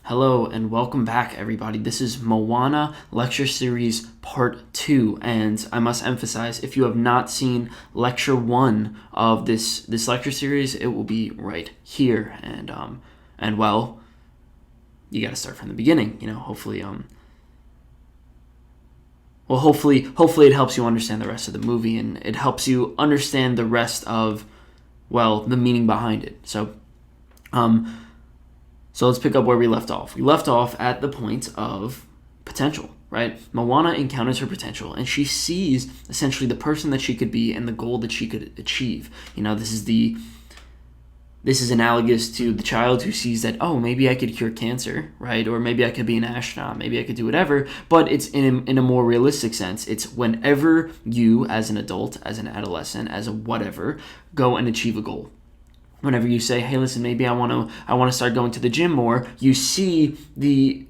Hello and welcome back, everybody. This is Moana Lecture Series Part 2, and I must emphasize, if you have not seen Lecture 1 of this lecture series, it will be right here, and well, you gotta start from the beginning, hopefully it helps you understand the rest of the movie, and it helps you understand the rest of, the meaning behind it. So let's pick up where we left off. We left off at the point of potential, right? Moana encounters her potential, and she sees essentially the person that she could be and the goal that she could achieve. This is analogous to the child who sees that, maybe I could cure cancer, right? Or maybe I could be an astronaut, maybe I could do whatever, but it's in a more realistic sense. It's whenever you, as an adult, as an adolescent, as a whatever, go and achieve a goal. Whenever you say, hey, listen, maybe I want to start going to the gym more, you see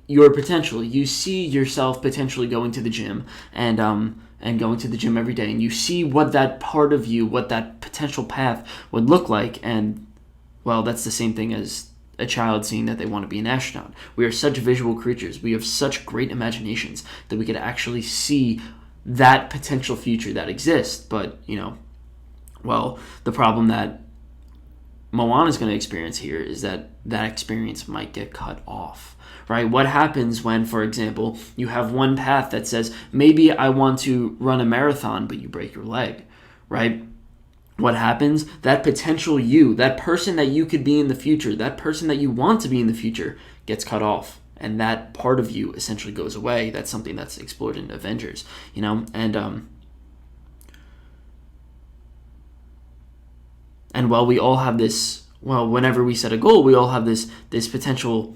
your potential. You see yourself potentially going to the gym and going to the gym every day, and you see what that part of you, what that potential path would look like, and that's the same thing as a child seeing that they want to be an astronaut. We are such visual creatures. We have such great imaginations that we could actually see that potential future that exists. But, the problem that Moana is going to experience here is that experience might get cut off, right? What happens when, for example, you have one path that says, maybe I want to run a marathon, but you break your leg, right? What happens? That potential you, that person that you could be in the future, that person that you want to be in the future gets cut off. And that part of you essentially goes away. That's something that's explored in Avengers, And while we all have this, whenever we set a goal, we all have this potential,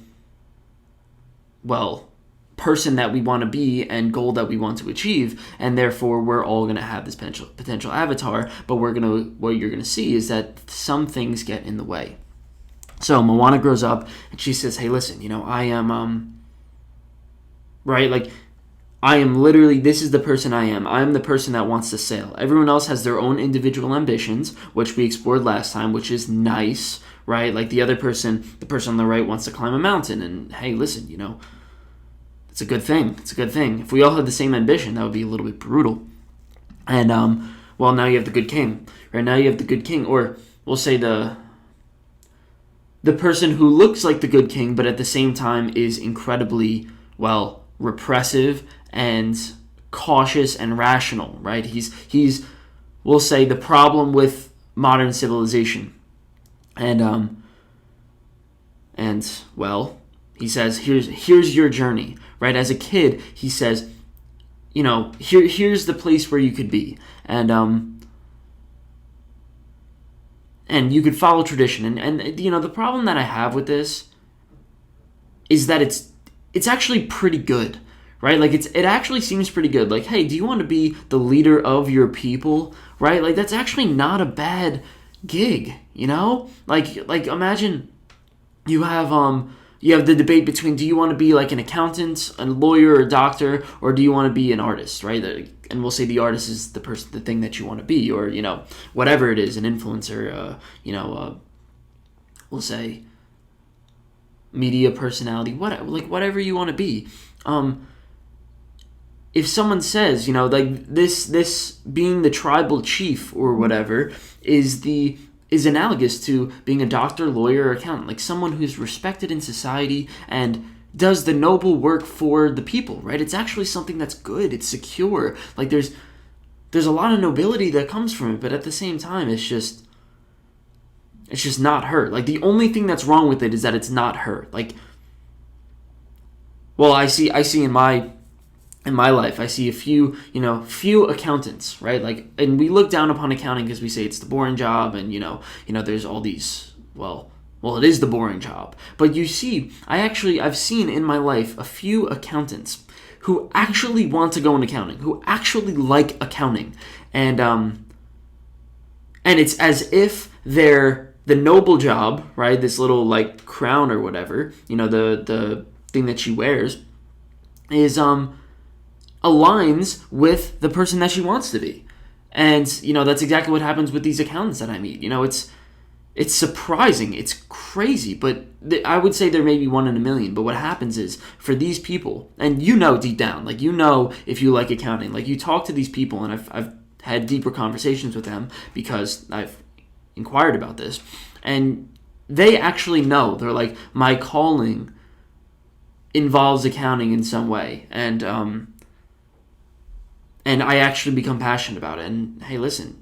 person that we want to be and goal that we want to achieve, and therefore we're all going to have this potential avatar. But what you're going to see is that some things get in the way. So Moana grows up and she says, "Hey, listen, I am I am literally, this is the person I am. I am the person that wants to sail. Everyone else has their own individual ambitions, which we explored last time, which is nice, right? Like the person on the right wants to climb a mountain, and hey, listen, it's a good thing. It's a good thing. If we all had the same ambition, that would be a little bit brutal. And, now you have the good king. Right now you have the good king, or we'll say the person who looks like the good king, but at the same time is incredibly, repressive and cautious and rational, right? He's we'll say the problem with modern civilization. And he says, here's your journey, right? As a kid, he says, here's the place where you could be. And you could follow tradition. And the problem that I have with this is that it's actually pretty good. Right? Like, it actually seems pretty good. Like, hey, do you want to be the leader of your people? Right? Like, that's actually not a bad gig, Like imagine you have the debate between, do you want to be like an accountant, a lawyer, or a doctor, or do you want to be an artist, right? And we'll say the artist is the thing that you want to be, or, whatever it is, an influencer, we'll say media personality, whatever you want to be. If someone says, this being the tribal chief or whatever is analogous to being a doctor, lawyer, or accountant, like someone who's respected in society and does the noble work for the people, right? It's actually something that's good. It's secure. Like there's a lot of nobility that comes from it, but at the same time, it's just not her. Like the only thing that's wrong with it is that it's not her. Like, I see in my life, I see a few accountants, right? Like, and we look down upon accounting because we say it's the boring job, and there's all these. It is the boring job. But you see, I've seen in my life a few accountants who actually want to go in accounting, who actually like accounting, and it's as if they're the noble job, right? This little like crown or whatever, the thing that she wears, is aligns with the person that she wants to be. And, that's exactly what happens with these accountants that I meet. It's surprising. It's crazy. But I would say there may be 1 in a million. But what happens is, for these people, and you know deep down, like, you know if you like accounting, like, you talk to these people, and I've had deeper conversations with them because I've inquired about this, and they actually know. They're like, my calling involves accounting in some way, and I actually become passionate about it. And hey, listen,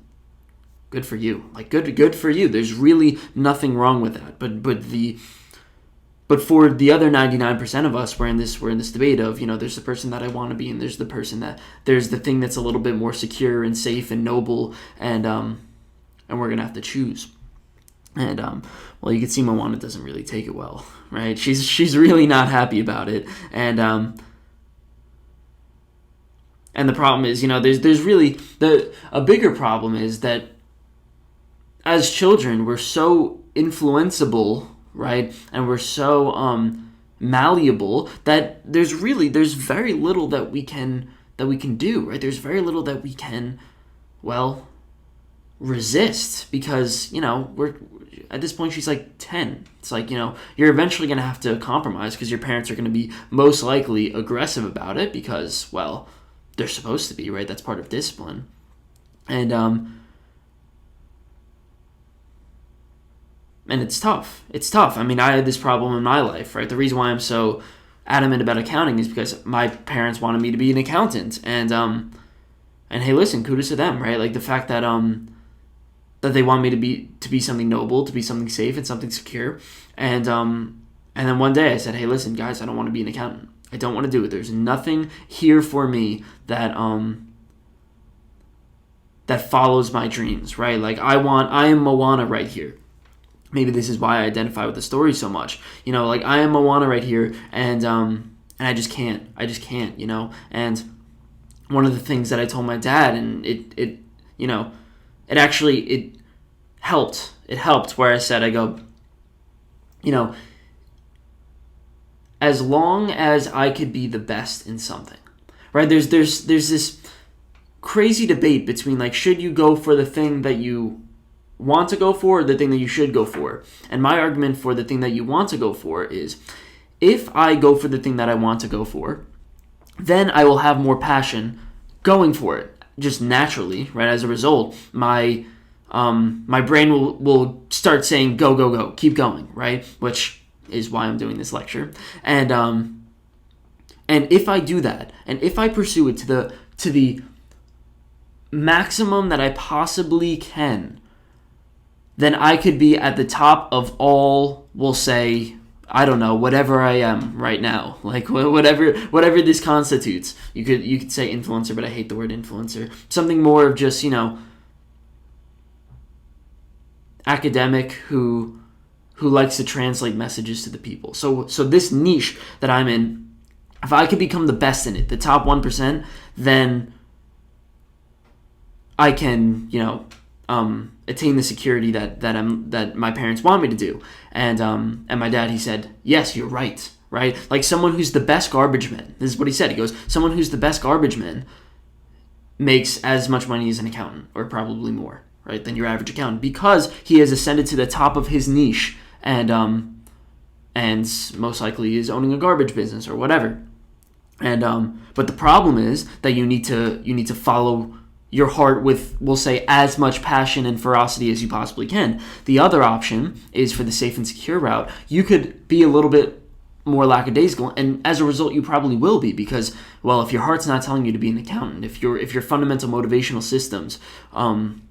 good for you. Like, good for you. There's really nothing wrong with that. But for the other 99% of us, we're in this debate of, there's the person that I want to be, and there's the thing that's a little bit more secure and safe and noble, and we're gonna have to choose. And well, you can see Moana doesn't really take it well, right? She's really not happy about it, and the problem is, there's really a bigger problem is that as children we're so influenceable, right? And we're so malleable that there's very little that we can do, right? There's very little that we can, resist, because we're at this point, she's like 10. It's like, you're eventually going to have to compromise, because your parents are going to be most likely aggressive about it, because, they're supposed to be, right? That's part of discipline. And it's tough. It's tough. I mean, I had this problem in my life, right? The reason why I'm so adamant about accounting is because my parents wanted me to be an accountant, and hey, listen, kudos to them, right? Like, the fact that that they want me to be something noble, to be something safe and something secure, and then one day I said, hey, listen, guys, I don't want to be an accountant. I don't want to do it. There's nothing here for me that follows my dreams, right? Like, I am Moana right here. Maybe this is why I identify with the story so much. Like, I am Moana right here, and I just can't. And one of the things that I told my dad, and it helped. It helped, where I said, I go, as long as I could be the best in something, right? There's this crazy debate between, like, should you go for the thing that you want to go for, or the thing that you should go for? And my argument for the thing that you want to go for is, if I go for the thing that I want to go for, then I will have more passion going for it, just naturally, right? As a result, my brain will start saying, go, go, go, keep going, right? Which is why I'm doing this lecture. And if I do that, and if I pursue it to the maximum that I possibly can, then I could be at the top of all, we'll say, I don't know, whatever I am right now, like whatever this constitutes. You could say influencer, but I hate the word influencer. Something more of just, academic who likes to translate messages to the people. So this niche that I'm in, if I could become the best in it, the top 1%, then I can, attain the security that my parents want me to do. And my dad, he said, yes, you're right? Like, someone who's the best garbage man. This is what he said. He goes, someone who's the best garbage man makes as much money as an accountant, or probably more, right, than your average accountant, because he has ascended to the top of his niche, and most likely is owning a garbage business or whatever. And but the problem is that you need to follow your heart with, we'll say, as much passion and ferocity as you possibly can. The other option is, for the safe and secure route, you could be a little bit more lackadaisical, and as a result you probably will be, because, if your heart's not telling you to be an accountant, if your fundamental motivational systems,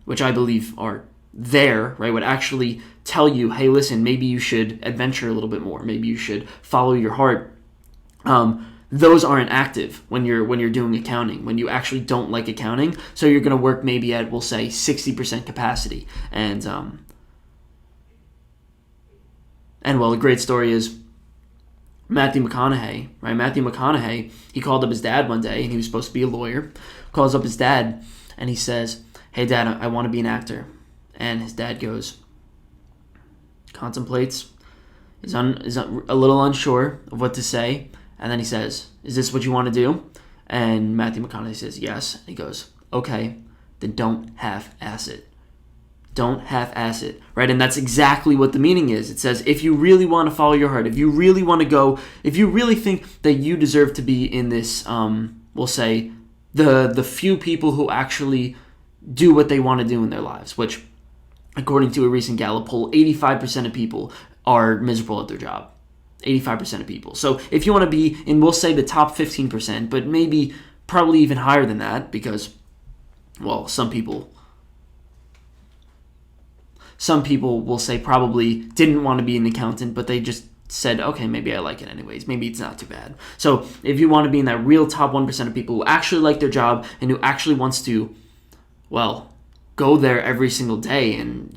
which I believe are there, right, would actually tell you, hey, listen, maybe you should adventure a little bit more, maybe you should follow your heart, those aren't active when you're doing accounting, when you actually don't like accounting. So you're going to work maybe at, we'll say, 60% capacity. And a great story is Matthew Mcconaughey, right? Matthew Mcconaughey, he called up his dad one day, and he was supposed to be a lawyer. Calls up his dad, and he says, hey, Dad, I want to be an actor. And his dad goes, contemplates, is a little unsure of what to say. And then he says, is this what you want to do? And Matthew McConaughey says, yes. And he goes, okay, then don't half-ass it. Don't half-ass it, right? And that's exactly what the meaning is. It says, if you really want to follow your heart, if you really want to go, if you really think that you deserve to be in this, we'll say, the few people who actually do what they want to do in their lives, which, according to a recent Gallup poll, 85% of people are miserable at their job. 85% of people. So if you want to be in, we'll say, the top 15%, but maybe probably even higher than that, because, well, some people will say probably didn't want to be an accountant, but they just said, okay, maybe I like it anyways. Maybe it's not too bad. So if you want to be in that real top 1% of people who actually like their job and who actually wants to, well, go there every single day and,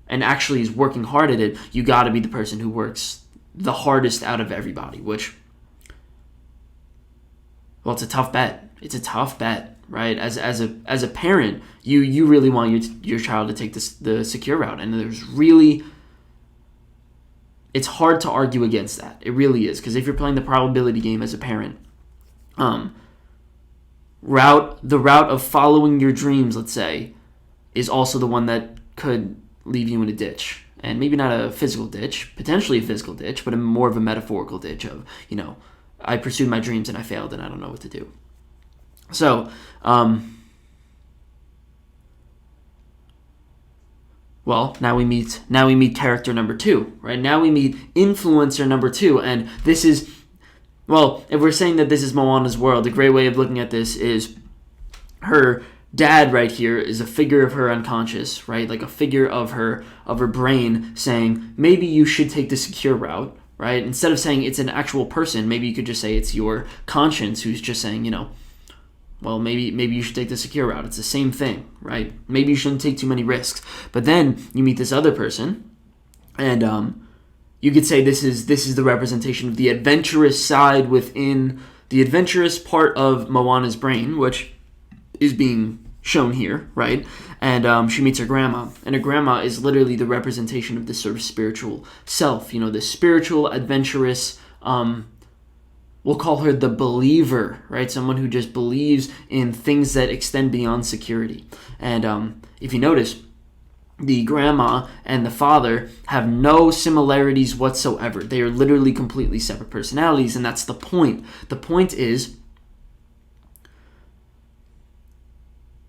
and actually is working hard at it, you got to be the person who works the hardest out of everybody, which, well, it's a tough bet. It's a tough bet, right? As a parent, you really want your child to take the secure route, and it's hard to argue against that. It really is, because if you're playing the probability game as a parent, the route of following your dreams, let's say, is also the one that could leave you in a ditch. And maybe not a physical ditch, potentially a physical ditch, but more of a metaphorical ditch of, I pursued my dreams and I failed and I don't know what to do. So, well, now we meet character number 2, right? Now we meet influencer number 2, and this is, well, if we're saying that this is Moana's world, a great way of looking at this is her dad right here is a figure of her unconscious, right? Like a figure of her brain saying, maybe you should take the secure route, right? Instead of saying it's an actual person, maybe you could just say it's your conscience who's just saying, well, maybe you should take the secure route. It's the same thing, right? Maybe you shouldn't take too many risks. But then you meet this other person, and you could say this is the representation of the adventurous side within the adventurous part of Moana's brain, which is being shown here, right? And she meets her grandma, and her grandma is literally the representation of this sort of spiritual self, this spiritual, adventurous, we'll call her the believer, right? Someone who just believes in things that extend beyond security. And if you notice, the grandma and the father have no similarities whatsoever. They are literally completely separate personalities, and that's the point. The point is,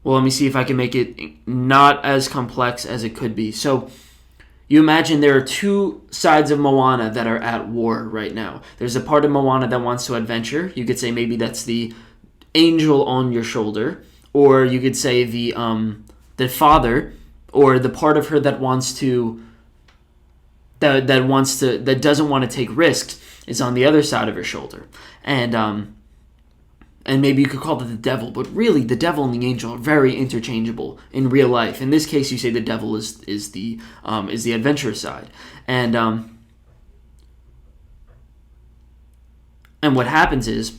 well, let me see if I can make it not as complex as it could be. So you imagine there are two sides of Moana that are at war right now. There's a part of Moana that wants to adventure. You could say maybe that's the angel on your shoulder, or you could say the father, or the part of her that doesn't want to take risks is on the other side of her shoulder. And maybe you could call it the devil, but really the devil and the angel are very interchangeable in real life. In this case, you say the devil is the adventurous side, and what happens is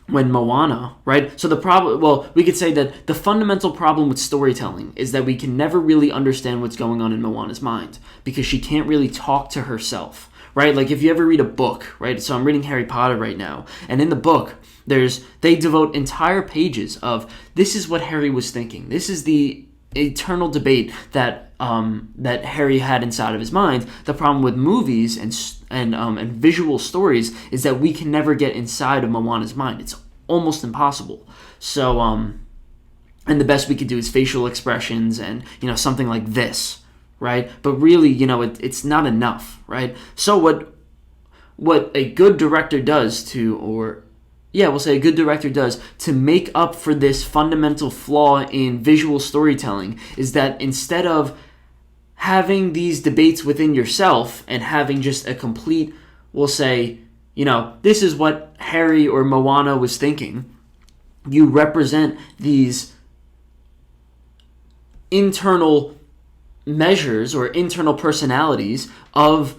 when Moana, right? So the problem, well, we could say that the fundamental problem with storytelling is that we can never really understand what's going on in Moana's mind because she can't really talk to herself, right? Like if you ever read a book, right? So I'm reading Harry Potter right now, and in the book, they devote entire pages of this is what Harry was thinking. This is the eternal debate that Harry had inside of his mind. The problem with movies and visual stories is that we can never get inside of Moana's mind. It's almost impossible. So and the best we could do is facial expressions and something like this, right? But really, it's not enough, right? So what a good director does a good director does to make up for this fundamental flaw in visual storytelling is that instead of having these debates within yourself and having just a complete, we'll say, this is what Harry or Moana was thinking, you represent these internal measures or internal personalities of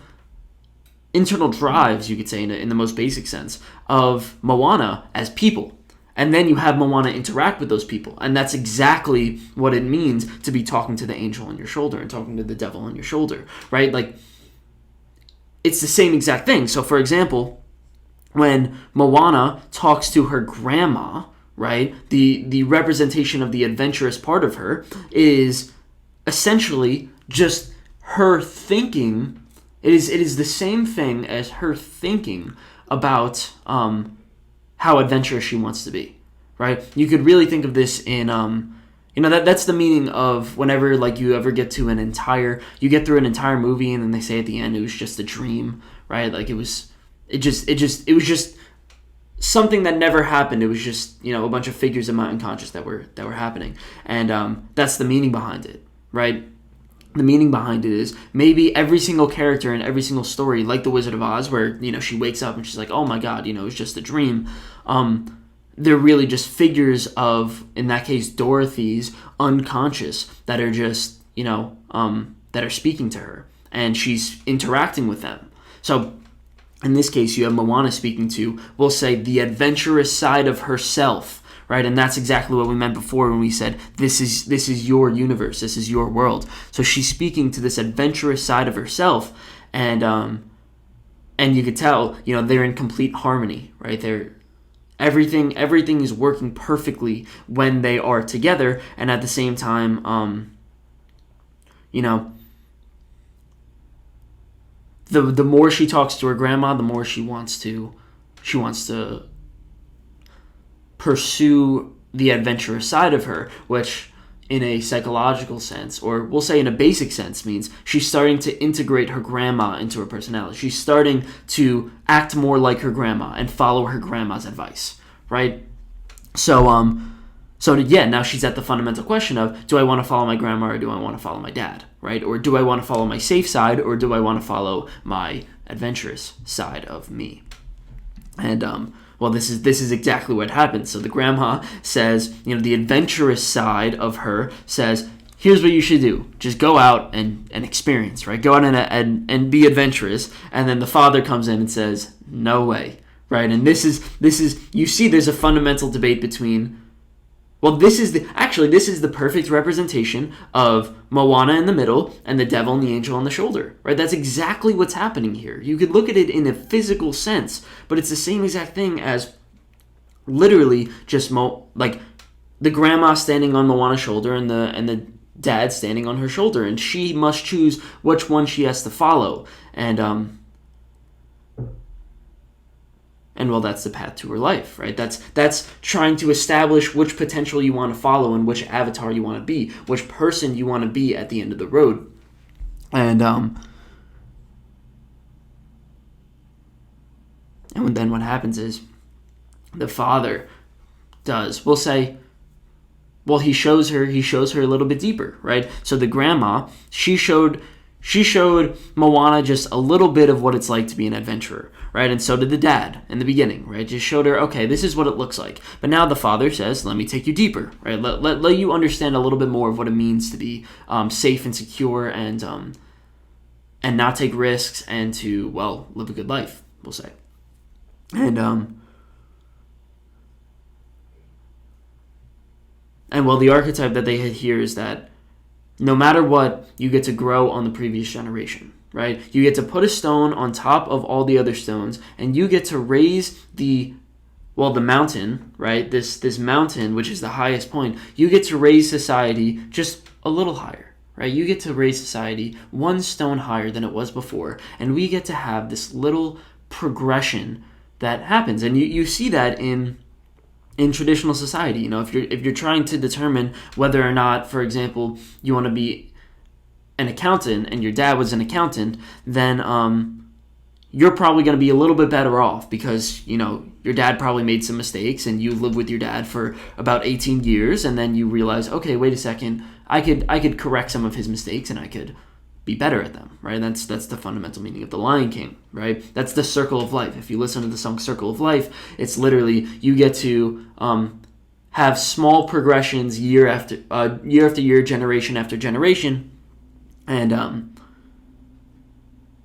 internal drives, you could say, in the most basic sense, of Moana as people. And then you have Moana interact with those people. And that's exactly what it means to be talking to the angel on your shoulder and talking to the devil on your shoulder, right? Like, it's the same exact thing. So, for example, when Moana talks to her grandma, right, the representation of the adventurous part of her is essentially just her thinking. It is the same thing as her thinking about how adventurous she wants to be, right? You could really think of this in that's the meaning of whenever like you ever get through an entire movie and then they say at the end it was just a dream, right? Like it was just something that never happened. It was just a bunch of figures in my unconscious that were happening, and that's the meaning behind it, right? The meaning behind it is maybe every single character in every single story, like The Wizard of Oz, where she wakes up and she's like, oh my god, it was just a dream. They're really just figures of, in that case, Dorothy's unconscious that are just that are speaking to her, and she's interacting with them. So in this case, you have Moana speaking to, we'll say, the adventurous side of herself, right? And that's exactly what we meant before when we said this is your universe, this is your world. So she's speaking to this adventurous side of herself, and you could tell, they're in complete harmony, right? Everything is working perfectly when they are together, and at the same time, the more she talks to her grandma, the more she wants to pursue the adventurous side of her, which in a psychological sense, or we'll say in a basic sense, means she's starting to integrate her grandma into her personality. She's starting to act more like her grandma and follow her grandma's advice, right? So now she's at the fundamental question of, do I want to follow my grandma or do I want to follow my dad, right? Or do I want to follow my safe side or do I want to follow my adventurous side of me? And this is exactly what happens. So the grandma says, the adventurous side of her says, here's what you should do. Just go out and experience, right? Go out and be adventurous. And then the father comes in and says, no way, right? And this is you see there's a fundamental debate between, this is the perfect representation of Moana in the middle and the devil and the angel on the shoulder, right? That's exactly what's happening here. You could look at it in a physical sense, but it's the same exact thing as literally just like the grandma standing on Moana's shoulder and the dad standing on her shoulder, and she must choose which one she has to follow. And that's the path to her life, right? That's trying to establish which potential you want to follow and which avatar you want to be, which person you want to be at the end of the road. And then what happens is the father we'll say, he shows her a little bit deeper, right? So the grandma, she showed Moana just a little bit of what it's like to be an adventurer, right? And so did the dad in the beginning, right? Just showed her, okay, this is what it looks like. But now the father says, let me take you deeper, right? Let you understand a little bit more of what it means to be safe and secure and not take risks and to, live a good life, we'll say. And the archetype that they had here is that no matter what, you get to grow on the previous generation, right? You get to put a stone on top of all the other stones, and you get to raise the mountain, right? This mountain, which is the highest point, you get to raise society just a little higher, right? You get to raise society one stone higher than it was before, and we get to have this little progression that happens. And you see that in traditional society. If you're trying to determine whether or not, for example, you want to be an accountant and your dad was an accountant, then you're probably going to be a little bit better off because your dad probably made some mistakes and you lived with your dad for about 18 years, and then you realize, okay, wait a second, I could correct some of his mistakes and I could be better at them, right? That's the fundamental meaning of the Lion King, right? That's the circle of life. If you listen to the song Circle of Life, it's literally you get to have small progressions year after year, generation after generation, and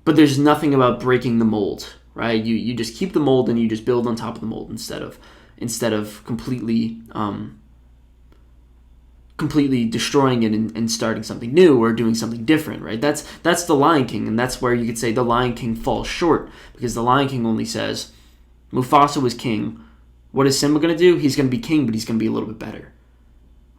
but there's nothing about breaking the mold, right? You just keep the mold and you just build on top of the mold instead of completely destroying it and starting something new or doing something different, right? That's the Lion King, and that's where you could say the Lion King falls short, because the Lion King only says, Mufasa was king. What is Simba going to do? He's going to be king, but he's going to be a little bit better.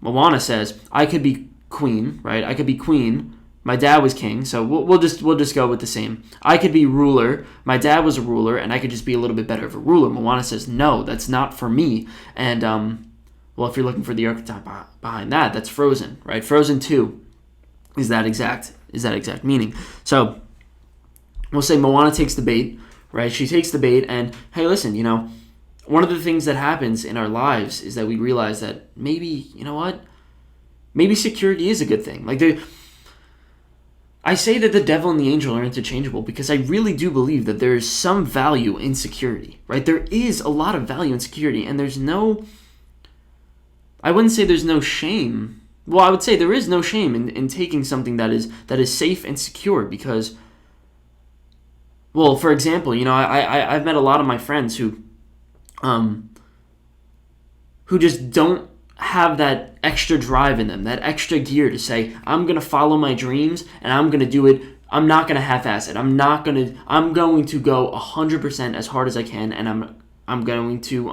Moana says, I could be queen, right? I could be queen. My dad was king, so we'll just go with the same. I could be ruler. My dad was a ruler, and I could just be a little bit better of a ruler. Moana says, no, that's not for me. And well, if you're looking for the archetype behind that, that's Frozen, right? Frozen 2 is that exact meaning. So we'll say Moana takes the bait, right? She takes the bait, and hey, listen, one of the things that happens in our lives is that we realize that maybe, maybe security is a good thing. Like I say that the devil and the angel are interchangeable because I really do believe that there is some value in security, right? There is a lot of value in security, and I wouldn't say there's no shame. Well, I would say there is no shame in taking something that is safe and secure because, well, for example, I've met a lot of my friends who just don't have that extra drive in them, that extra gear to say, I'm going to follow my dreams and I'm going to do it. I'm not going to half-ass it. I'm going to go 100% as hard as I can, and I'm going to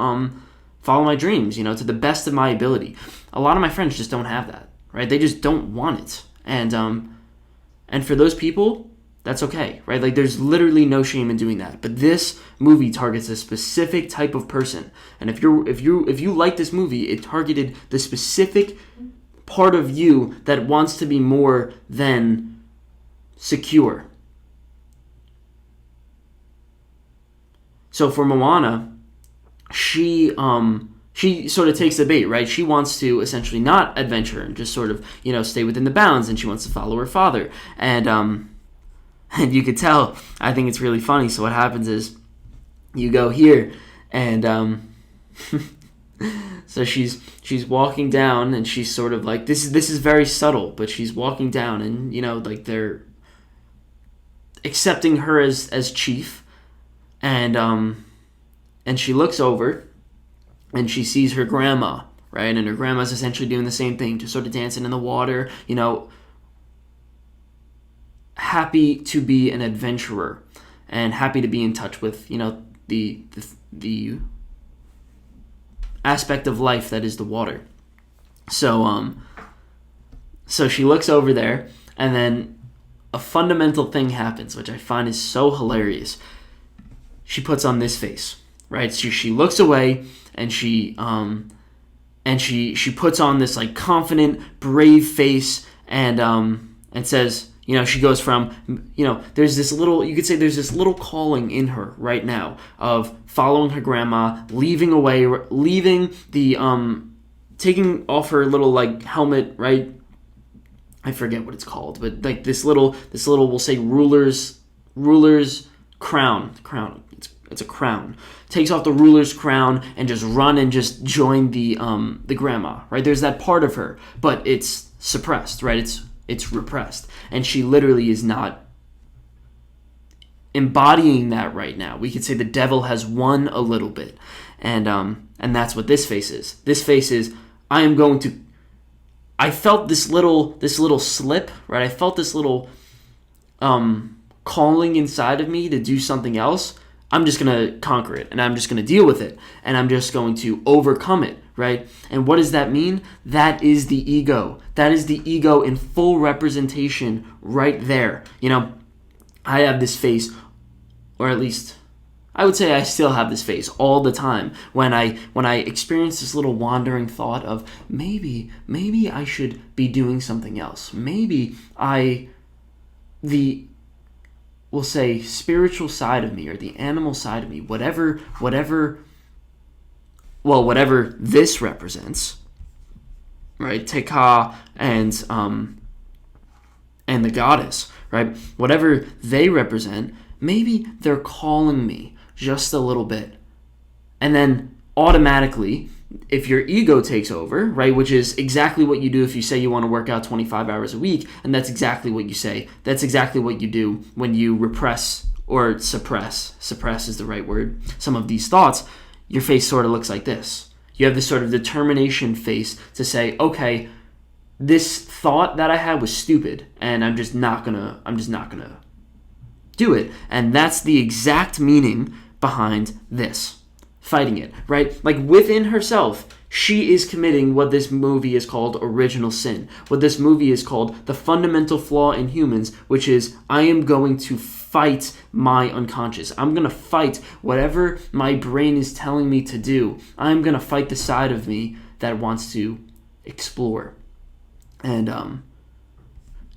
follow my dreams, to the best of my ability. A lot of my friends just don't have that, right? They just don't want it. And for those people, that's okay, right? Like there's literally no shame in doing that. But this movie targets a specific type of person. And if you like this movie, it targeted the specific part of you that wants to be more than secure. So for Moana, she sort of takes the bait, right? She wants to essentially not adventure and just sort of, stay within the bounds, and she wants to follow her father. And you could tell, I think it's really funny. So what happens is you go here, and so she's walking down, and she's sort of like, this is very subtle, but she's walking down, and like they're accepting her as chief, and she looks over and she sees her grandma, right? And her grandma's essentially doing the same thing, just sort of dancing in the water, happy to be an adventurer and happy to be in touch with, the aspect of life that is the water. So she looks over there, and then a fundamental thing happens, which I find is so hilarious. She puts on this face, right? So she looks away, and she puts on this like confident, brave face, and says, she goes from, there's this little calling in her right now of following her grandma, leaving the, taking off her little like helmet, right? I forget what it's called, but like this little, we'll say ruler's crown. It's a crown. Takes off the ruler's crown and just run and just join the grandma, right? There's that part of her, but it's suppressed, right? It's repressed, and she literally is not embodying that right now. We could say the devil has won a little bit, and that's what this face is. This face is, I felt this little slip, right? I felt this little calling inside of me to do something else. I'm just going to conquer it, and I'm just going to deal with it, and I'm just going to overcome it, right? And what does that mean? That is the ego. That is the ego in full representation right there. I have this face, or at least I would say I still have this face all the time when I experience this little wandering thought of maybe I should be doing something else. Maybe we'll say spiritual side of me or the animal side of me, whatever this represents, right? Teka and the goddess, right? Whatever they represent, maybe they're calling me just a little bit. And then automatically, if your ego takes over, right, which is exactly what you do if you say you want to work out 25 hours a week, and that's exactly what you say. That's exactly what you do when you repress or suppress is the right word, some of these thoughts. Your face sort of looks like this. You have this sort of determination face to say, okay, this thought that I had was stupid, and I'm just not gonna do it. And that's the exact meaning behind this. Fighting it, right? Like within herself, she is committing what this movie is called original sin. What this movie is called the fundamental flaw in humans, which is I am going to fight my unconscious. I'm going to fight whatever my brain is telling me to do. I'm going to fight the side of me that wants to explore. And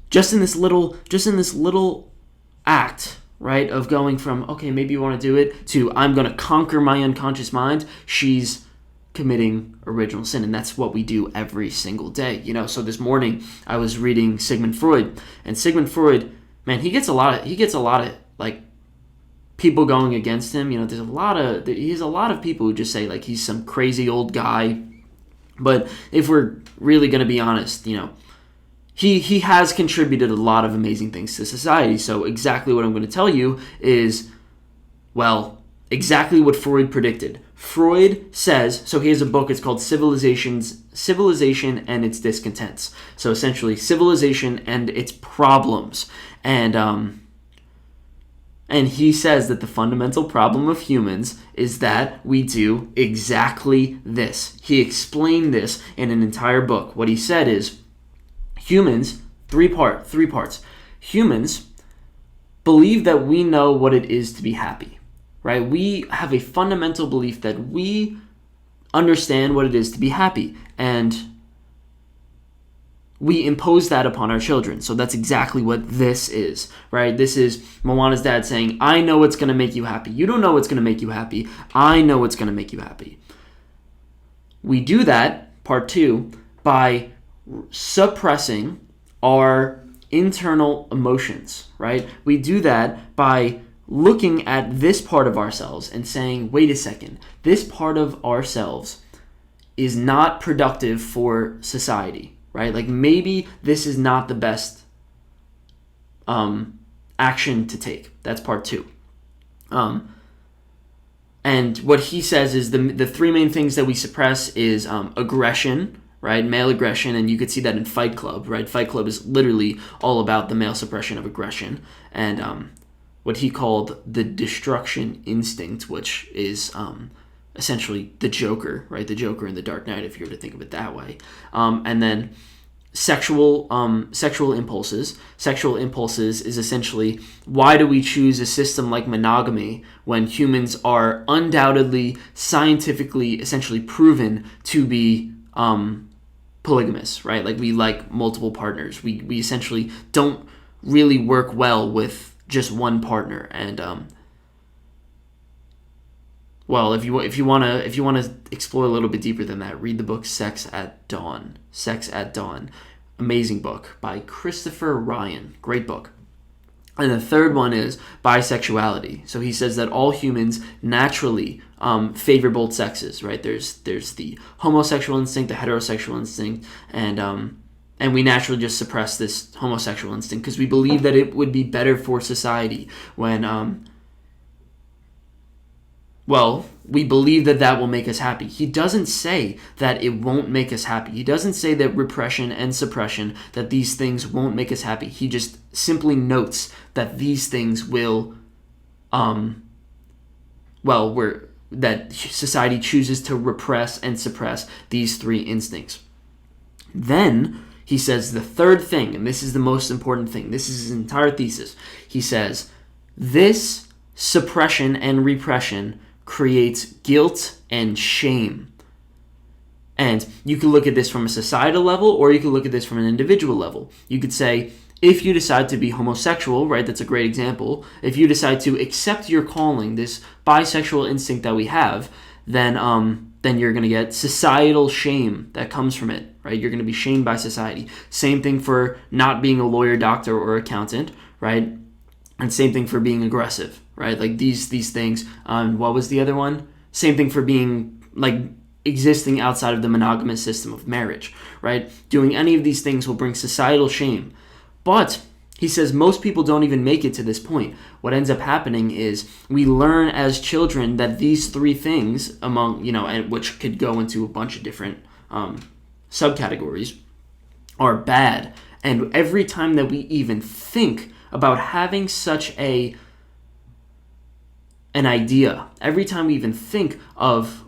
just in this little act, right, of going from, okay, maybe you want to do it, to I'm going to conquer my unconscious mind, she's committing original sin. And that's what we do every single day. So this morning I was reading Sigmund Freud, and Sigmund Freud, man, he gets a lot of like people going against him. He has a lot of people who just say like he's some crazy old guy. But if we're really going to be honest, he has contributed a lot of amazing things to society. So exactly what I'm going to tell you is, well, exactly what Freud predicted. Freud says, so he has a book, it's called Civilization and Its Discontents. So essentially, civilization and its problems. And he says that the fundamental problem of humans is that we do exactly this. He explained this in an entire book. What he said is, humans, three parts. Humans believe that we know what it is to be happy. Right? We have a fundamental belief that we understand what it is to be happy, and we impose that upon our children. So that's exactly what this is, right? This is Moana's dad saying, I know what's going to make you happy. You don't know what's going to make you happy. I know what's going to make you happy. We do that, part 2, by suppressing our internal emotions, right? We do that by looking at this part of ourselves and saying, wait a second, this part of ourselves is not productive for society, right? Like maybe this is not the best action to take. That's part 2. And what he says is the 3 main things that we suppress is aggression, right? Male aggression, and you could see that in Fight Club, right? Fight Club is literally all about the male suppression of aggression. And what he called the destruction instinct, which is essentially the Joker, right? The Joker in The Dark Knight, if you were to think of it that way. And then sexual impulses. Sexual impulses is essentially, why do we choose a system like monogamy when humans are undoubtedly, scientifically, essentially proven to be polygamous, right? Like we like multiple partners. We essentially don't really work well with just one partner. And well, if you want to explore a little bit deeper than that, read the book Sex at Dawn. Amazing book by Christopher Ryan. Great book. And the third one is bisexuality. So he says that all humans naturally favor both sexes, right? There's the homosexual instinct, the heterosexual instinct, and we naturally just suppress this homosexual instinct because we believe that it would be better for society when, we believe that will make us happy. He doesn't say that it won't make us happy. He doesn't say that repression and suppression, that these things won't make us happy. He just simply notes that these things will, that society chooses to repress and suppress these 3 instincts. Then he says the third thing, and this is the most important thing. This is his entire thesis. He says, this suppression and repression creates guilt and shame. And you can look at this from a societal level, or you can look at this from an individual level. You could say, if you decide to be homosexual, right, that's a great example. If you decide to accept your calling, this bisexual instinct that we have, then you're going to get societal shame that comes from it, right? You're going to be shamed by society. Same thing for not being a lawyer, doctor, or accountant, right? And same thing for being aggressive, right? Like these things. What was the other one? Same thing for being like existing outside of the monogamous system of marriage, right? Doing any of these things will bring societal shame. But he says most people don't even make it to this point. What ends up happening is we learn as children that these 3 things, among, and which could go into a bunch of different subcategories, are bad. And every time that we even think about having such an idea, every time we even think of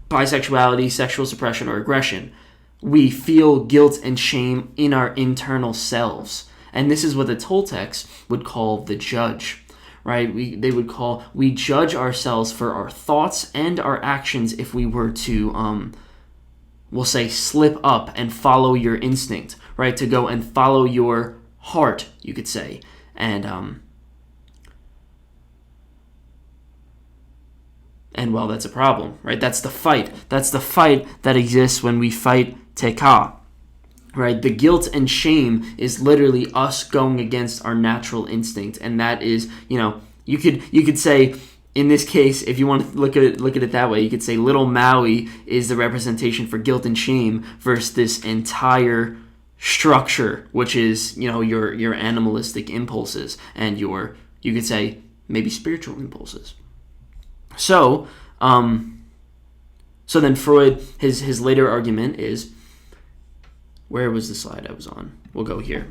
bisexuality, sexual suppression, or aggression. We feel guilt and shame in our internal selves. And this is what the Toltecs would call the judge, right? We judge ourselves for our thoughts and our actions if we were to, we'll say, slip up and follow your instinct, right? To go and follow your heart, you could say. And well, that's a problem, right? That's the fight. That's the fight that exists when we fight Teka, right? The guilt and shame is literally us going against our natural instinct, and that is, you could say, in this case, if you want to look at it that way, you could say little Maui is the representation for guilt and shame versus this entire structure, which is, your animalistic impulses and you could say maybe spiritual impulses. So then Freud, his later argument is, where was the slide I was on? We'll go here.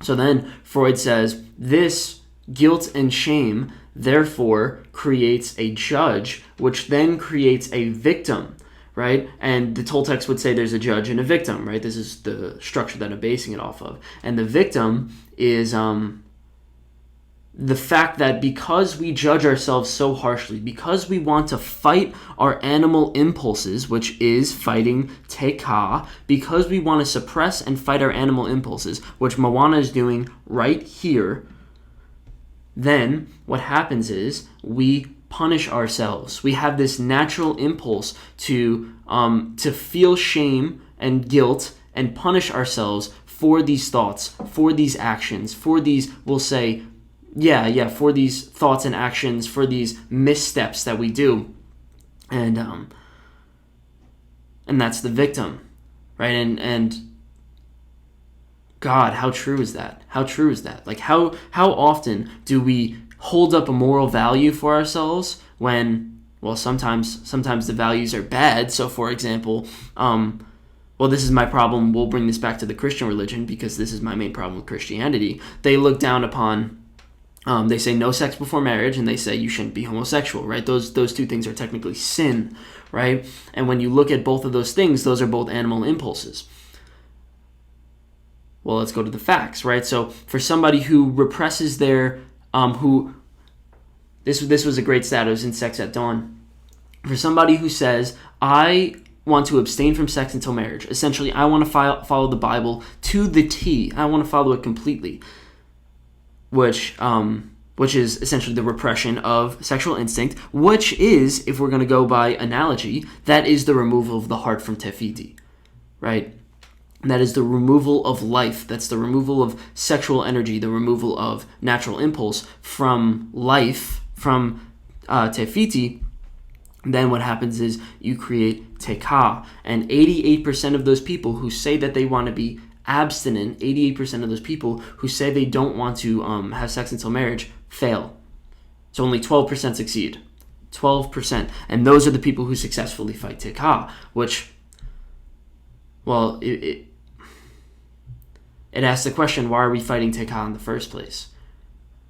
So then Freud says, this guilt and shame therefore creates a judge, which then creates a victim, right? And the Toltecs would say there's a judge and a victim, right? This is the structure that I'm basing it off of. And the victim is the fact that because we judge ourselves so harshly, because we want to fight our animal impulses, which is fighting Teka, because we want to suppress and fight our animal impulses, which Moana is doing right here, then what happens is we punish ourselves. We have this natural impulse to feel shame and guilt and punish ourselves for these thoughts, for these actions, for these, we'll say, for these thoughts and actions, for these missteps that we do. And that's the victim, right? And God, how true is that? How true is that? Like, how often do we hold up a moral value for ourselves when, well, sometimes the values are bad. So, for example, this is my problem. We'll bring this back to the Christian religion because this is my main problem with Christianity. They look down upon, they say no sex before marriage, and they say you shouldn't be homosexual, right? Those two things are technically sin, right? And when you look at both of those things, those are both animal impulses. Well, let's go to the facts, right? So for somebody who represses their, this was a great stat, it was in Sex at Dawn. For somebody who says, I want to abstain from sex until marriage, essentially, I want to follow the Bible to the T. I want to follow it completely, which is essentially the repression of sexual instinct, which is, if we're going to go by analogy, that is the removal of the heart from Tefiti, right? That is the removal of life. That's the removal of sexual energy, the removal of natural impulse from life, from Tefiti. Then what happens is you create Teka. And 88% of those people who say that they want to be abstinent, 88% of those people who say they don't want to have sex until marriage fail. So only 12% succeed. 12%. And those are the people who successfully fight Teka, which, well, it asks the question, why are we fighting Teka in the first place?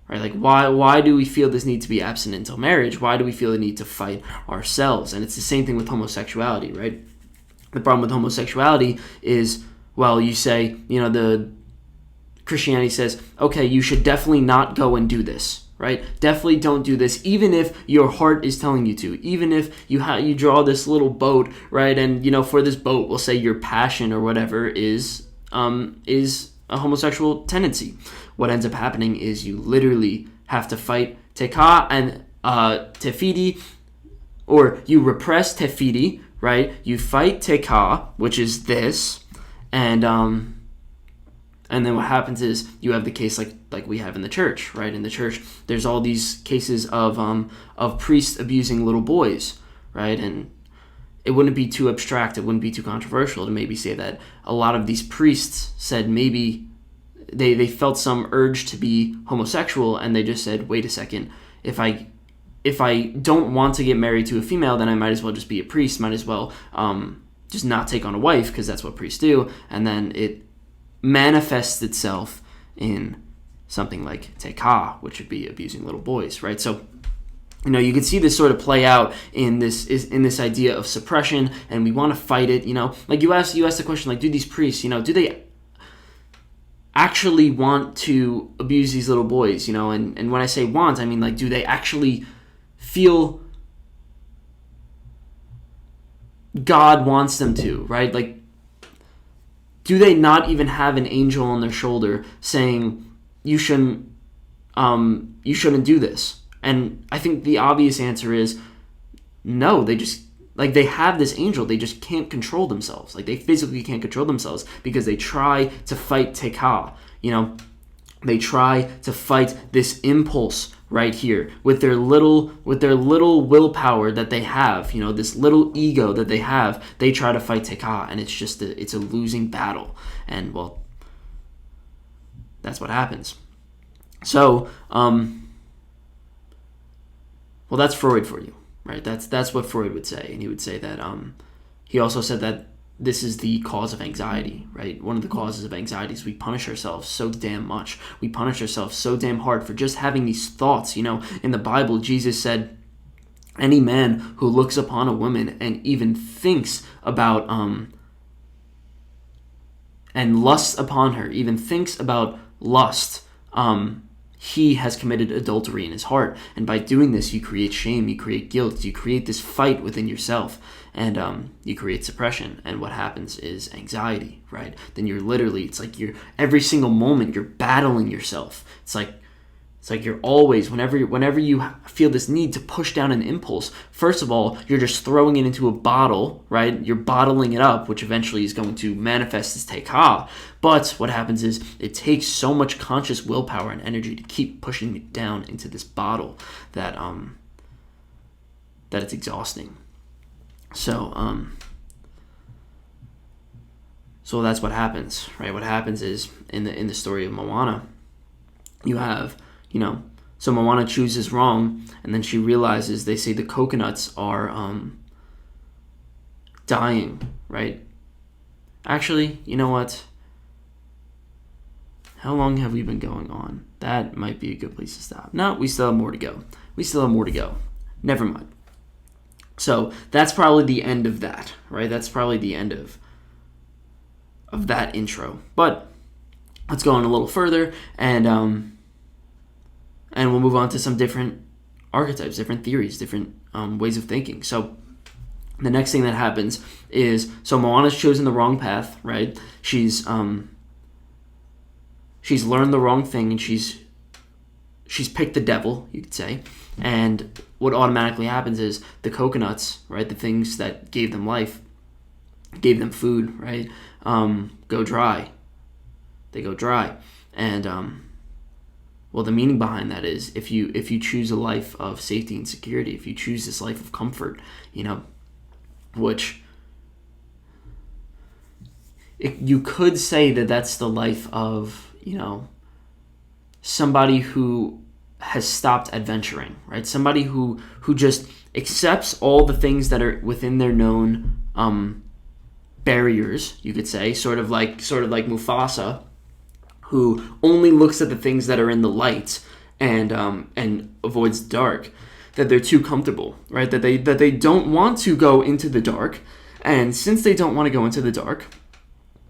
Right? Like, why do we feel this need to be abstinent until marriage? Why do we feel the need to fight ourselves? And it's the same thing with homosexuality, right? The problem with homosexuality is, well, you say, the Christianity says, okay, you should definitely not go and do this, right? Definitely don't do this, even if your heart is telling you to, even if you draw this little boat, right? And, for this boat, we'll say your passion or whatever is a homosexual tendency. What ends up happening is you literally have to fight Teka and Tefiti, or you repress Tefiti, right? You fight Teka, which is this, and then what happens is you have the case like we have in the church, right? In the church, there's all these cases of priests abusing little boys, right? And it wouldn't be too abstract, it wouldn't be too controversial to maybe say that a lot of these priests said maybe they felt some urge to be homosexual, and they just said, wait a second, if I don't want to get married to a female, then I might as well just be a priest, might as well just not take on a wife, because that's what priests do. And then it manifests itself in something like Teka, which would be abusing little boys, right? So You can see this sort of play out in this idea of suppression, and we want to fight it. Like you asked the question, like, do these priests, do they actually want to abuse these little boys? And when I say want, I mean, like, do they actually feel God wants them to, right? Like, do they not even have an angel on their shoulder saying you shouldn't do this? And I think the obvious answer is no. They just, like, they have this angel, they just can't control themselves. Like, they physically can't control themselves because they try to fight Tekka. They try to fight this impulse right here with their little willpower that they have. This little ego that they have. They try to fight Tekka, and it's a losing battle. And well, that's what happens. So, well, that's Freud for you, right? That's what Freud would say, and he would say that he also said that this is the cause of anxiety, right? One of the causes of anxiety is we punish ourselves so damn much. We punish ourselves so damn hard for just having these thoughts. In the Bible, Jesus said, any man who looks upon a woman and even thinks about and lusts upon her, even thinks about lust, he has committed adultery in his heart. And by doing this, you create shame, you create guilt, you create this fight within yourself, and you create suppression. And what happens is anxiety, right? Then it's like every single moment you're battling yourself. It's like you're always, whenever you feel this need to push down an impulse, first of all, you're just throwing it into a bottle, right? You're bottling it up, which eventually is going to manifest as Tekka. But what happens is it takes so much conscious willpower and energy to keep pushing it down into this bottle that it's exhausting. So that's what happens, right? What happens is in the story of Moana, you have, so Moana chooses wrong, and then she realizes, they say the coconuts are dying, right? Actually, you know what? How long have we been going on? That might be a good place to stop. No, we still have more to go. Never mind. So that's probably the end of that, right? That's probably the end of that intro. But let's go on a little further, and we'll move on to some different archetypes, different theories, different ways of thinking. So the next thing that happens is, so Moana's chosen the wrong path, right? She's learned the wrong thing, and she's picked the devil, you could say. And what automatically happens is the coconuts, right, the things that gave them life, gave them food, right, go dry. They go dry. And well, the meaning behind that is if you choose a life of safety and security, if you choose this life of comfort, which you could say that that's the life of, somebody who has stopped adventuring, right? Somebody who just accepts all the things that are within their known barriers, you could say, sort of like Mufasa, who only looks at the things that are in the light and avoids the dark, that they're too comfortable, right? That they don't want to go into the dark, and since they don't want to go into the dark,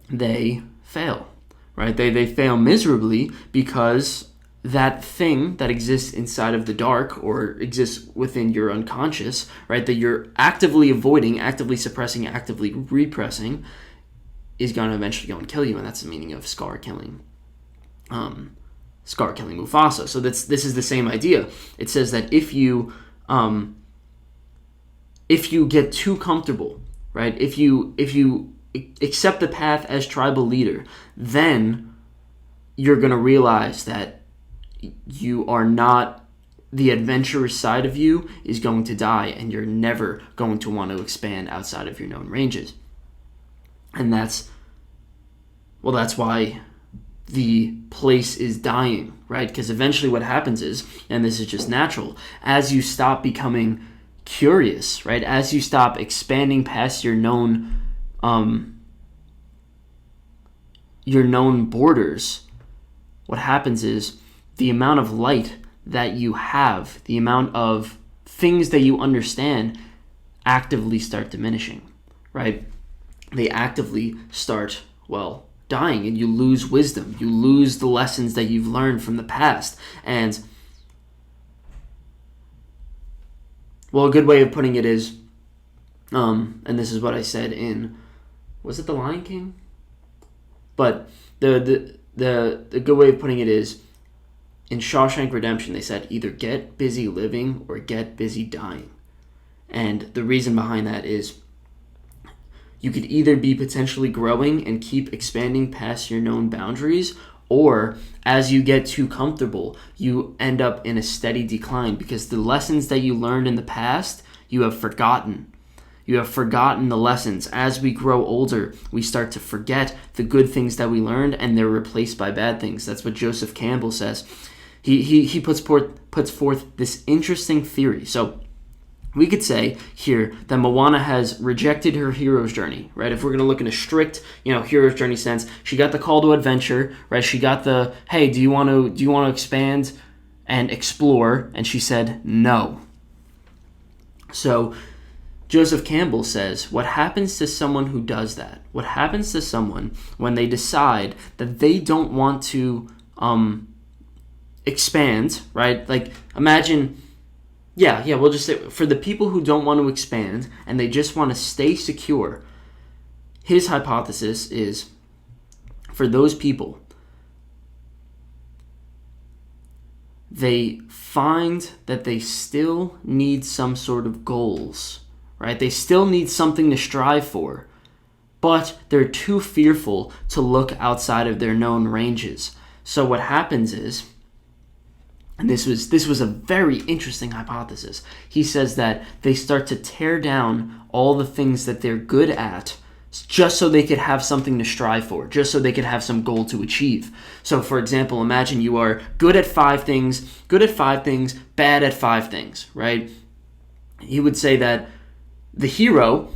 they fail, right? They fail miserably because that thing that exists inside of the dark or exists within your unconscious, right, that you're actively avoiding, actively suppressing, actively repressing, is going to eventually go and kill you, and that's the meaning of Scar killing Mufasa. So this is the same idea. It says that if you get too comfortable, right, if you accept the path as tribal leader, then you're going to realize that you are not, the adventurous side of you is going to die, and you're never going to want to expand outside of your known ranges. And that's why the place is dying, right? Because eventually what happens is, and this is just natural, as you stop becoming curious, right? As you stop expanding past your known borders, what happens is the amount of light that you have, the amount of things that you understand actively start diminishing, right? They actively start, dying, and you lose wisdom. You lose the lessons that you've learned from the past. And, a good way of putting it is, and this is what I said in, was it The Lion King? But the good way of putting it is, in Shawshank Redemption, they said either get busy living or get busy dying. And the reason behind that is you could either be potentially growing and keep expanding past your known boundaries, or as you get too comfortable, you end up in a steady decline because the lessons that you learned in the past, you have forgotten. You have forgotten the lessons. As we grow older, we start to forget the good things that we learned, and they're replaced by bad things. That's what Joseph Campbell says. He puts forth this interesting theory. So we could say here that Moana has rejected her hero's journey, right? If we're going to look in a strict, hero's journey sense, she got the call to adventure, right? She got the, hey, do you want to expand and explore? And she said no. So Joseph Campbell says, what happens to someone who does that? What happens to someone when they decide that they don't want to expand, right? Like, imagine, we'll just say, for the people who don't want to expand and they just want to stay secure, his hypothesis is, for those people, they find that they still need some sort of goals, right? They still need something to strive for, but they're too fearful to look outside of their known ranges. So what happens is, and this was a very interesting hypothesis, he says that they start to tear down all the things that they're good at just so they could have something to strive for, just so they could have some goal to achieve. So, for example, imagine you are good at 5 things, bad at 5 things, right? He would say that the hero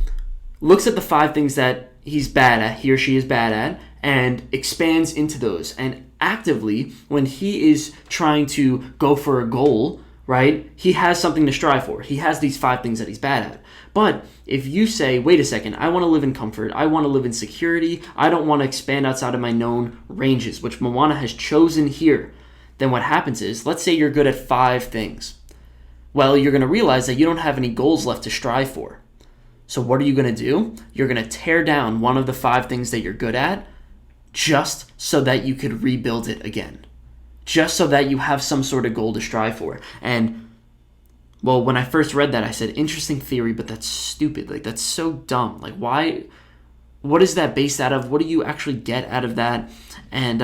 looks at the 5 things that he's bad at, he or she is bad at, and expands into those. And actively, when he is trying to go for a goal, right, he has something to strive for. He has these 5 things that he's bad at. But if you say, wait a second, I want to live in comfort, I want to live in security, I don't want to expand outside of my known ranges, which Moana has chosen here, then what happens is, let's say you're good at 5 things. Well, you're going to realize that you don't have any goals left to strive for. So what are you going to do? You're going to tear down one of the 5 things that you're good at just so that you could rebuild it again. Just so that you have some sort of goal to strive for. And, when I first read that, I said, interesting theory, but that's stupid. Like, that's so dumb. Like, why? What is that based out of? What do you actually get out of that? And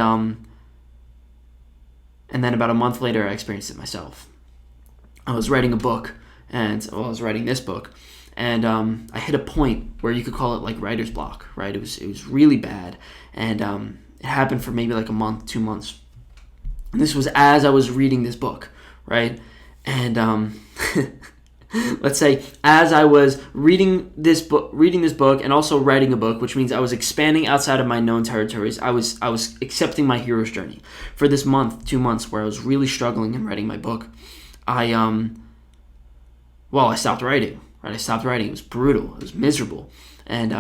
then about a month later, I experienced it myself. I was writing a book, and I was writing this book, and I hit a point where you could call it like writer's block, right? It was really bad, and it happened for maybe like a month, 2 months. And this was as I was reading this book, right? And let's say as I was reading this book and also writing a book, which means I was expanding outside of my known territories. I was accepting my hero's journey for this month, 2 months, where I was really struggling in writing my book. I stopped writing. Right, I stopped writing. It was brutal. It was miserable, and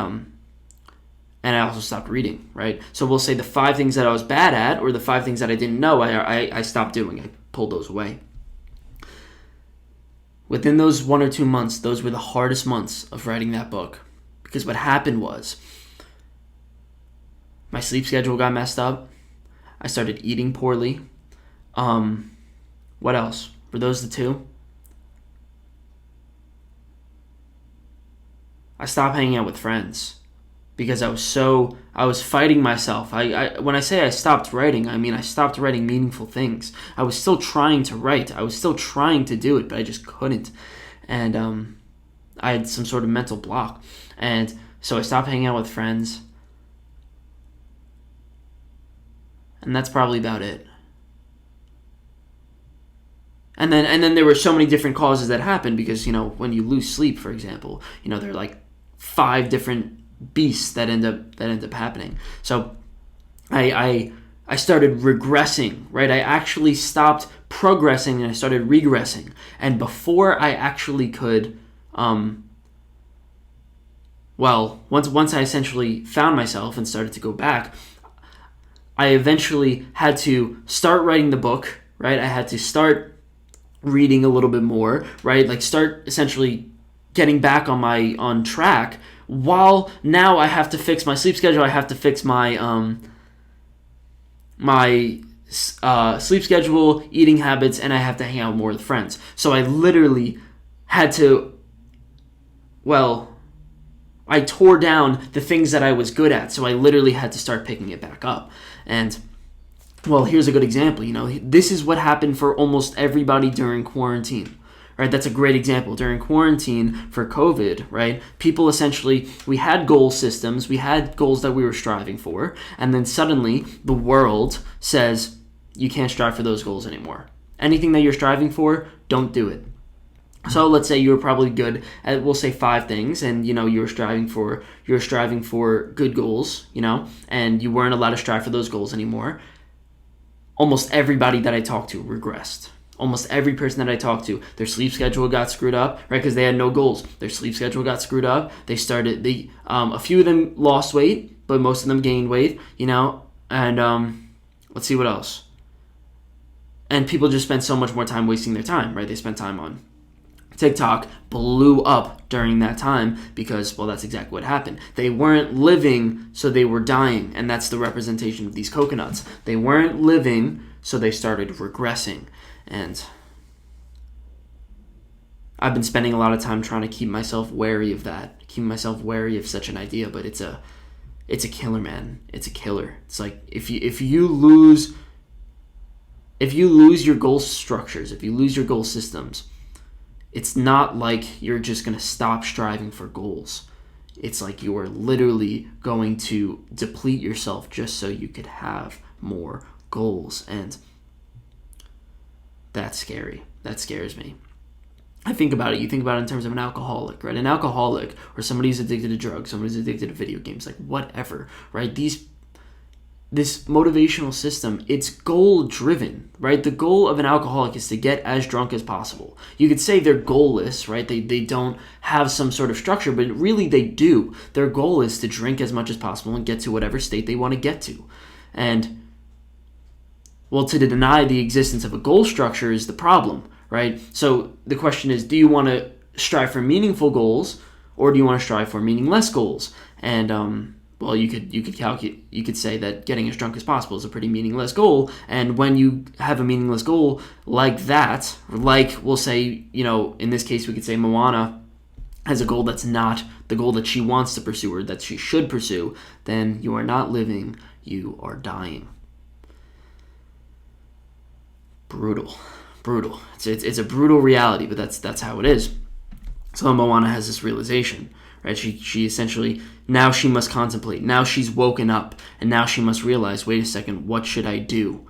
I also stopped reading. Right, so we'll say the 5 things that I was bad at, or the 5 things that I didn't know, I stopped doing. I pulled those away. Within those 1 or 2 months, those were the hardest months of writing that book, because what happened was my sleep schedule got messed up. I started eating poorly. What else? Were those the 2? I stopped hanging out with friends because I was fighting myself. When I say I stopped writing, I mean I stopped writing meaningful things. I was still trying to write. I was still trying to do it, but I just couldn't. And I had some sort of mental block. And so I stopped hanging out with friends. And that's probably about it. And then there were so many different causes that happened because, when you lose sleep, for example, there are like 5 different beasts that end up happening. So I I started regressing, right? I actually stopped progressing and I started regressing. And before I actually could, once I essentially found myself and started to go back, I eventually had to start writing the book, right? I had to start reading a little bit more, right? Like start essentially getting back on track, while now I have to fix my sleep schedule. I have to fix my sleep schedule, eating habits, and I have to hang out more with friends. So I literally had to, I tore down the things that I was good at. So I literally had to start picking it back up. And here's a good example. This is what happened for almost everybody during quarantine, right? That's a great example. During quarantine for COVID, right? People essentially, we had goal systems, we had goals that we were striving for, and then suddenly the world says, you can't strive for those goals anymore. Anything that you're striving for, don't do it. So let's say you were probably good at, we'll say 5 things, and you were striving for good goals, and you weren't allowed to strive for those goals anymore. Almost everybody that I talked to regressed. Almost every person that I talked to, their sleep schedule got screwed up, right? Because they had no goals. Their sleep schedule got screwed up. A few of them lost weight, but most of them gained weight, and let's see what else. And people just spent so much more time wasting their time, right? They spent time on TikTok, blew up during that time because, that's exactly what happened. They weren't living, so they were dying, and that's the representation of these coconuts. They weren't living, so they started regressing. And I've been spending a lot of time trying to keep myself wary of that, keep myself wary of such an idea, but it's a killer, man. It's a killer. It's like if you lose your goal structures, if you lose your goal systems, it's not like you're just going to stop striving for goals. It's like you are literally going to deplete yourself just so you could have more goals. And that's scary. That scares me. I think about it. You think about it in terms of an alcoholic, right? An alcoholic or somebody who's addicted to drugs, somebody who's addicted to video games, like whatever, right? This motivational system, it's goal-driven, right? The goal of an alcoholic is to get as drunk as possible. You could say they're goalless, right? They don't have some sort of structure, but really they do. Their goal is to drink as much as possible and get to whatever state they want to get to. And, to deny the existence of a goal structure is the problem, right? So the question is, do you want to strive for meaningful goals, or do you want to strive for meaningless goals? And, you could say that getting as drunk as possible is a pretty meaningless goal. And when you have a meaningless goal like that, like we'll say, in this case, we could say Moana has a goal that's not the goal that she wants to pursue or that she should pursue, then you are not living, you are dying. Brutal. It's a brutal reality, but that's how it is. So Moana has this realization, right? She essentially, now she must contemplate. Now she's woken up, and now she must realize, wait a second, what should I do?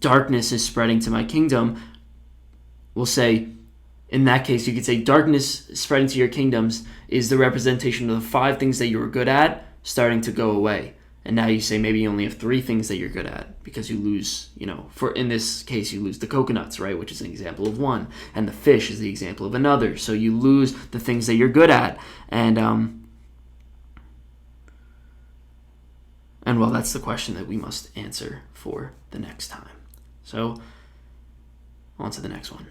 Darkness is spreading to my kingdom. We'll say, in that case, you could say darkness spreading to your kingdoms is the representation of the 5 things that you were good at starting to go away. And now you say maybe you only have 3 things that you're good at because you lose, in this case, you lose the coconuts, right? Which is an example of one. And the fish is the example of another. So you lose the things that you're good at. And that's the question that we must answer for the next time. So, on to the next one.